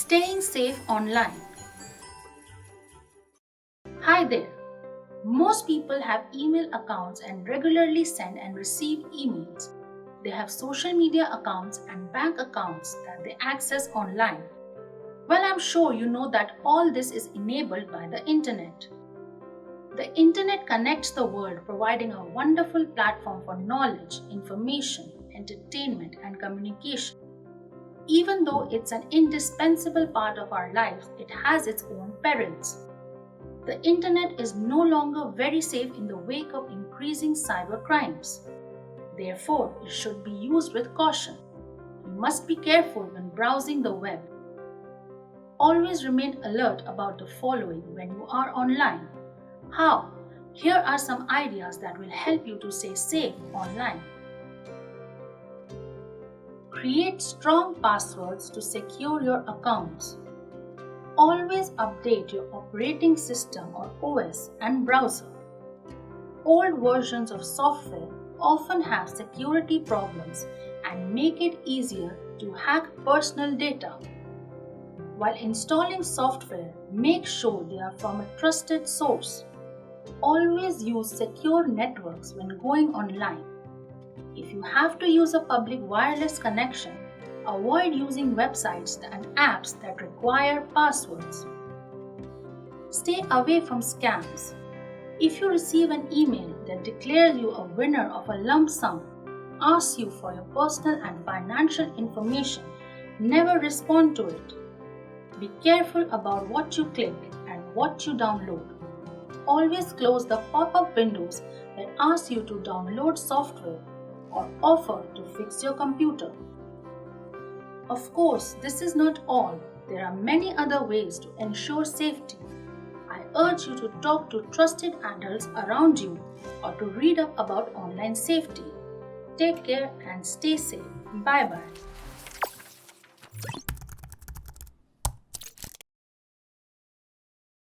Staying safe online. Hi there. Most people have email accounts and regularly send and receive emails. They have social media accounts and bank accounts that they access online. Well, I'm sure you know that all this is enabled by the internet. The internet connects the world, providing a wonderful platform for knowledge, information, entertainment, and communication. Even though it's an indispensable part of our lives, it has its own perils. The internet is no longer very safe in the wake of increasing cybercrimes. Therefore, it should be used with caution. You must be careful when browsing the web. Always remain alert about the following when you are online. How? Here are some ideas that will help you to stay safe online. Create strong passwords to secure your accounts. Always update your operating system or OS and browser. Old versions of software often have security problems and make it easier to hack personal data. While installing software, make sure they are from a trusted source. Always use secure networks when going online. If you have to use a public wireless connection, avoid using websites and apps that require passwords. Stay away from scams. If you receive an email that declares you a winner of a lump sum, asks you for your personal and financial information, never respond to it. Be careful about what you click and what you download. Always close the pop-up windows that ask you to download software or offer to fix your computer. Of course, this is not all. There are many other ways to ensure safety. I urge you to talk to trusted adults around you or to read up about online safety. Take care and stay safe. Bye-bye.